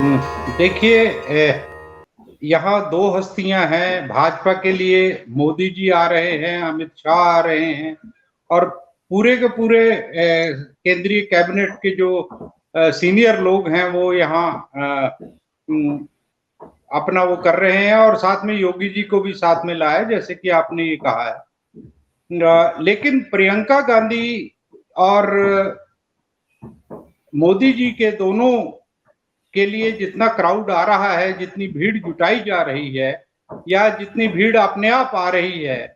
देखिए, यहाँ दो हस्तियां हैं भाजपा के लिए। मोदी जी आ रहे हैं, अमित शाह आ रहे हैं, और पूरे के पूरे केंद्रीय कैबिनेट के जो सीनियर लोग हैं वो यहाँ अपना वो कर रहे हैं, और साथ में योगी जी को भी साथ में लाया, जैसे कि आपने ये कहा है। लेकिन प्रियंका गांधी और मोदी जी के दोनों के लिए जितना क्राउड आ रहा है, जितनी भीड़ जुटाई जा रही है, या जितनी भीड़ अपने आप आ रही है,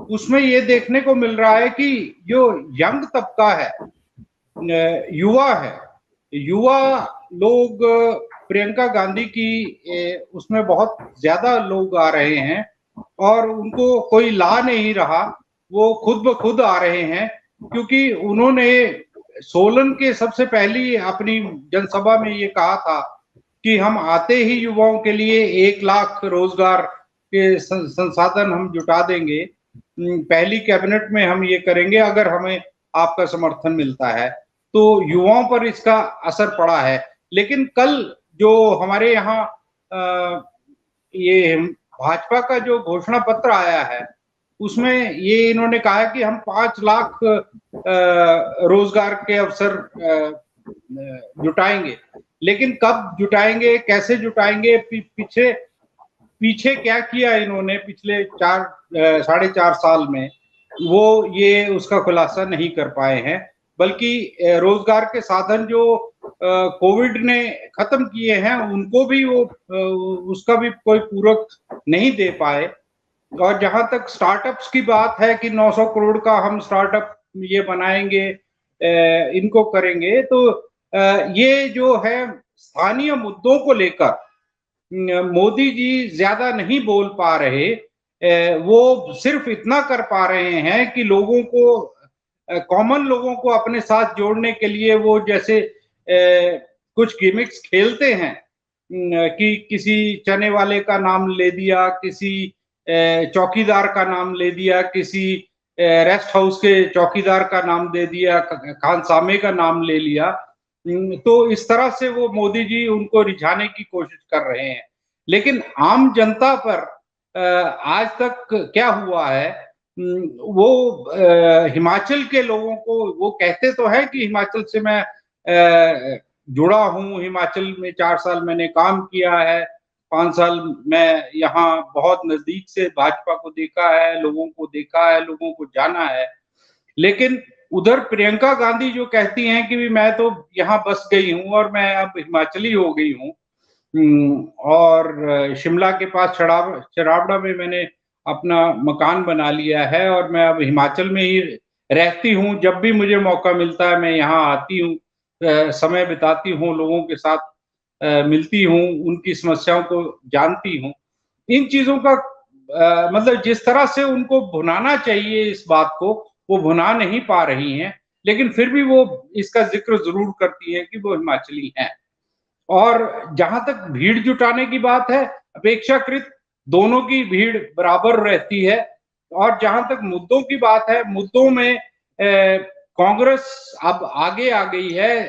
उसमें ये देखने को मिल रहा है कि जो यंग तबका है, युवा है, युवा लोग प्रियंका गांधी की उसमें बहुत ज्यादा लोग आ रहे हैं, और उनको कोई ला नहीं रहा, वो खुद ब खुद आ रहे हैं। क्योंकि उन्होंने सोलन के सबसे पहली अपनी जनसभा में ये कहा था कि हम आते ही युवाओं के लिए 1 लाख रोजगार के संसाधन हम जुटा देंगे, पहली कैबिनेट में हम ये करेंगे अगर हमें आपका समर्थन मिलता है। तो युवाओं पर इसका असर पड़ा है। लेकिन कल जो हमारे यहाँ ये भाजपा का जो घोषणा पत्र आया है, उसमें ये इन्होंने कहा है कि हम 5 लाख रोजगार के अवसर जुटाएंगे। लेकिन कब जुटाएंगे, कैसे जुटाएंगे, पीछे पीछे क्या किया इन्होंने पिछले 4 साढ़े 4 साल में, वो ये उसका खुलासा नहीं कर पाए हैं। बल्कि रोजगार के साधन जो कोविड ने खत्म किए हैं, उनको भी वो उसका भी कोई पूरक नहीं दे पाए। और जहां तक स्टार्टअप्स की बात है कि 900 करोड़ का हम स्टार्टअप ये बनाएंगे, इनको करेंगे, तो ये जो है स्थानीय मुद्दों को लेकर मोदी जी ज्यादा नहीं बोल पा रहे। वो सिर्फ इतना कर पा रहे हैं कि लोगों को, कॉमन लोगों को अपने साथ जोड़ने के लिए वो जैसे कुछ गिमिक्स खेलते हैं, कि किसी चने वाले का नाम ले दिया, किसी चौकीदार का नाम ले दिया, किसी रेस्ट हाउस के चौकीदार का नाम दे दिया, खानसामे का नाम ले लिया। तो इस तरह से वो मोदी जी उनको रिझाने की कोशिश कर रहे हैं। लेकिन आम जनता पर आज तक क्या हुआ है, वो हिमाचल के लोगों को, वो कहते तो है कि हिमाचल से मैं जुड़ा हूँ, हिमाचल में 4 साल मैंने काम किया है, 5 साल मैं यहाँ बहुत नजदीक से भाजपा को देखा है, लोगों को देखा है, लोगों को जाना है। लेकिन उधर प्रियंका गांधी जो कहती हैं कि मैं तो यहाँ बस गई हूँ और मैं अब हिमाचली हो गई हूँ, और शिमला के पास चरावड़ा में मैंने अपना मकान बना लिया है, और मैं अब हिमाचल में ही रहती हूँ। जब भी मुझे मौका मिलता है मैं यहाँ आती हूँ, समय बिताती हूँ, लोगों के साथ मिलती हूँ, उनकी समस्याओं को जानती हूँ। इन चीजों का मतलब जिस तरह से उनको भुनाना चाहिए इस बात को, वो भुना नहीं पा रही हैं। लेकिन फिर भी वो इसका जिक्र जरूर करती हैं कि वो हिमाचली हैं। और जहां तक भीड़ जुटाने की बात है, अपेक्षाकृत दोनों की भीड़ बराबर रहती है। और जहां तक मुद्दों की बात है, मुद्दों में कांग्रेस अब आगे आ गई है।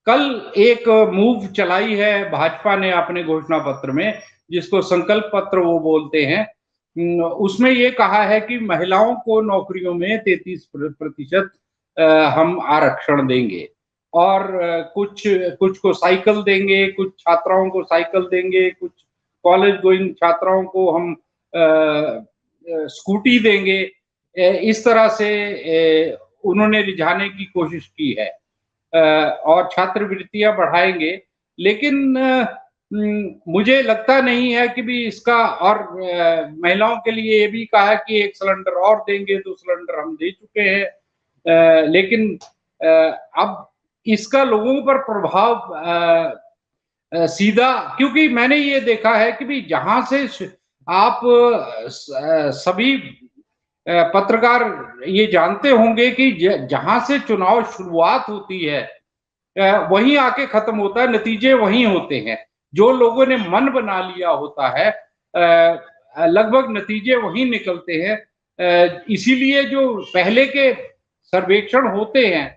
कल एक मूव चलाई है भाजपा ने अपने घोषणा पत्र में, जिसको संकल्प पत्र वो बोलते हैं। उसमें ये कहा है कि महिलाओं को नौकरियों में 33% हम आरक्षण देंगे, और कुछ कुछ को साइकिल देंगे, कुछ छात्राओं को साइकिल देंगे, कुछ कॉलेज गोइंग छात्राओं को हम स्कूटी देंगे। इस तरह से उन्होंने रिझाने की कोशिश की है, और छात्रवृत्तियां बढ़ाएंगे। लेकिन मुझे लगता नहीं है कि भी इसका, और महिलाओं के लिए ये भी कहा कि 1 सिलेंडर और देंगे, 2 सिलेंडर हम दे चुके हैं। लेकिन अब इसका लोगों पर प्रभाव सीधा, क्योंकि मैंने ये देखा है कि भी जहां से आप सभी पत्रकार ये जानते होंगे कि जहां से चुनाव शुरुआत होती है, वहीं आके खत्म होता है, नतीजे वहीं होते हैं। जो लोगों ने मन बना लिया होता है, लगभग नतीजे वहीं निकलते हैं। इसीलिए जो पहले के सर्वेक्षण होते हैं,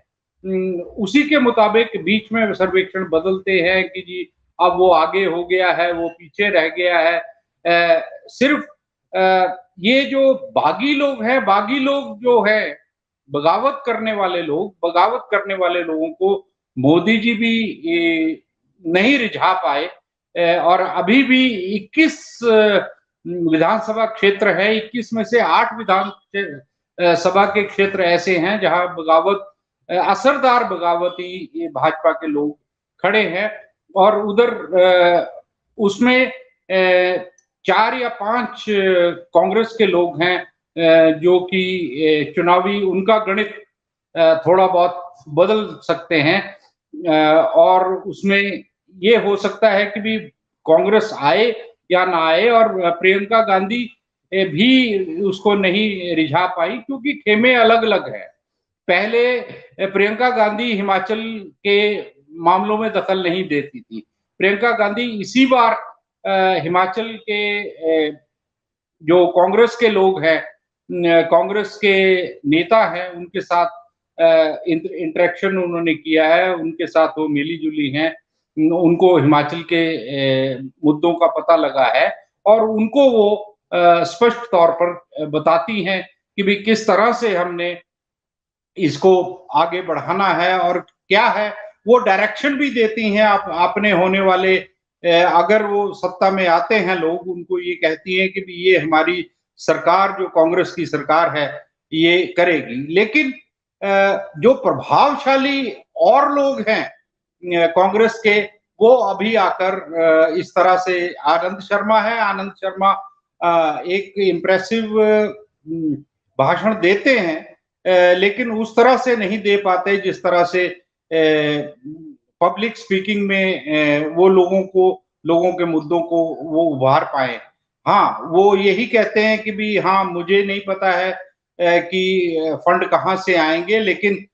उसी के मुताबिक बीच में सर्वेक्षण बदलते हैं कि जी अब वो आगे हो गया है, वो पीछे रह गया है। सिर्फ ये जो बागी लोग हैं, बागी लोग जो है बगावत करने वाले लोग, बगावत करने वाले लोगों को मोदी जी भी नहीं रिझा पाए। और अभी भी 21 विधानसभा क्षेत्र है, 21 में से 8 विधान सभा के क्षेत्र ऐसे हैं जहां बगावत, असरदार बगावती ये भाजपा के लोग खड़े हैं। और उधर उसमें 4 या 5 कांग्रेस के लोग हैं जो कि चुनावी उनका गणित थोड़ा बहुत बदल सकते हैं। और उसमें ये हो सकता है कि भी कांग्रेस आए या ना आए, और प्रियंका गांधी भी उसको नहीं रिझा पाई क्योंकि खेमे अलग अलग है। पहले प्रियंका गांधी हिमाचल के मामलों में दखल नहीं देती थी। प्रियंका गांधी इसी बार हिमाचल के जो कांग्रेस के लोग हैं, कांग्रेस के नेता हैं, उनके साथ इंटरेक्शन उन्होंने किया है, उनके साथ वो मिली जुली हैं, उनको हिमाचल के मुद्दों का पता लगा है और उनको वो स्पष्ट तौर पर बताती हैं कि भी किस तरह से हमने इसको आगे बढ़ाना है और क्या है। वो डायरेक्शन भी देती हैं। आप अपने होने वाले, अगर वो सत्ता में आते हैं लोग, उनको ये कहती हैं कि भी ये हमारी सरकार, जो कांग्रेस की सरकार है, ये करेगी। लेकिन जो प्रभावशाली और लोग हैं कांग्रेस के, वो अभी आकर इस तरह से, आनंद शर्मा है, आनंद शर्मा एक इम्प्रेसिव भाषण देते हैं, लेकिन उस तरह से नहीं दे पाते जिस तरह से पब्लिक स्पीकिंग में वो लोगों के मुद्दों को वो उभार पाए। हाँ, वो यही कहते हैं कि भी हाँ, मुझे नहीं पता है कि फंड कहाँ से आएंगे, लेकिन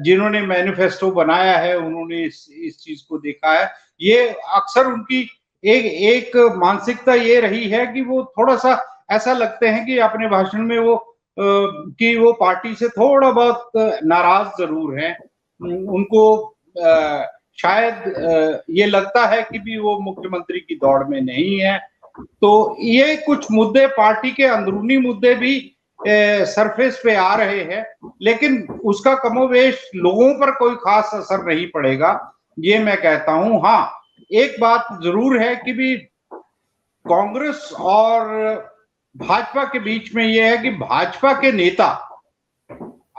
जिन्होंने मैनिफेस्टो बनाया है उन्होंने इस चीज को देखा है। ये अक्सर उनकी एक मानसिकता ये रही है कि वो थोड़ा सा ऐसा लगते हैं कि अपने भाषण में कि वो पार्टी से थोड़ा बहुत नाराज जरूर हैं। उनको शायद ये लगता है कि भी वो मुख्यमंत्री की दौड़ में नहीं है। तो ये कुछ मुद्दे, पार्टी के अंदरूनी मुद्दे भी सरफेस पे आ रहे हैं, लेकिन उसका कमोवेश लोगों पर कोई खास असर नहीं पड़ेगा, ये मैं कहता हूं। हाँ, एक बात जरूर है कि भी कांग्रेस और भाजपा के बीच में यह है कि भाजपा के नेता,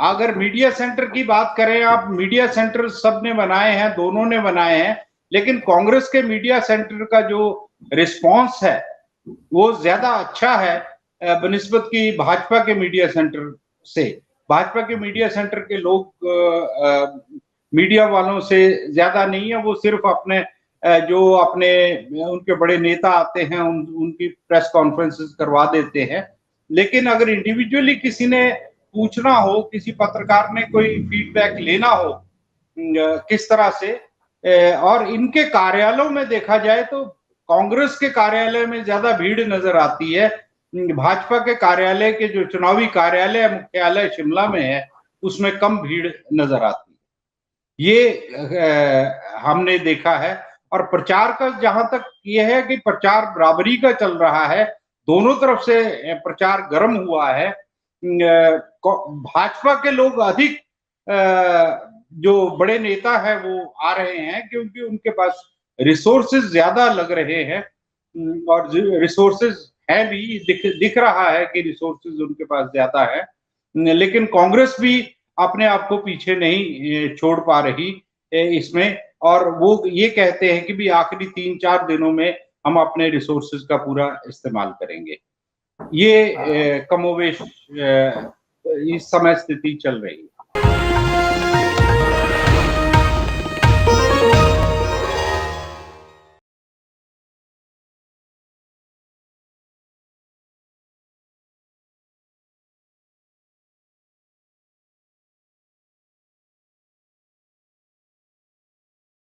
अगर मीडिया सेंटर की बात करें आप, मीडिया सेंटर सबने बनाए हैं, दोनों ने बनाए हैं, लेकिन कांग्रेस के मीडिया सेंटर का जो रिस्पांस है वो ज्यादा अच्छा है बनिस्बत की भाजपा के मीडिया सेंटर से। भाजपा के मीडिया सेंटर के लोग मीडिया वालों से ज्यादा नहीं है, वो सिर्फ अपने जो अपने उनके बड़े नेता आते हैं उनकी प्रेस कॉन्फ्रेंसेस करवा देते हैं। लेकिन अगर इंडिविजुअली किसी ने पूछना हो, किसी पत्रकार ने कोई फीडबैक लेना हो किस तरह से, और इनके कार्यालयों में देखा जाए तो कांग्रेस के कार्यालय में ज्यादा भीड़ नजर आती है। भाजपा के कार्यालय के जो चुनावी कार्यालय मुख्यालय शिमला में है उसमें कम भीड़ नजर आती है, ये हमने देखा है। और प्रचार का जहां तक ये है कि प्रचार बराबरी का चल रहा है, दोनों तरफ से प्रचार गर्म हुआ है। भाजपा के लोग अधिक जो बड़े नेता है वो आ रहे हैं क्योंकि उनके पास रिसोर्सेज ज्यादा लग रहे हैं, और रिसोर्सेज है भी, दिख रहा है कि रिसोर्सेज उनके पास ज्यादा है। लेकिन कांग्रेस भी अपने आप को पीछे नहीं छोड़ पा रही इसमें, और वो ये कहते हैं कि भी आखिरी 3-4 दिनों में हम अपने रिसोर्सेज का पूरा इस्तेमाल करेंगे। ये कमोवेश इस समय स्थिति चल रही है।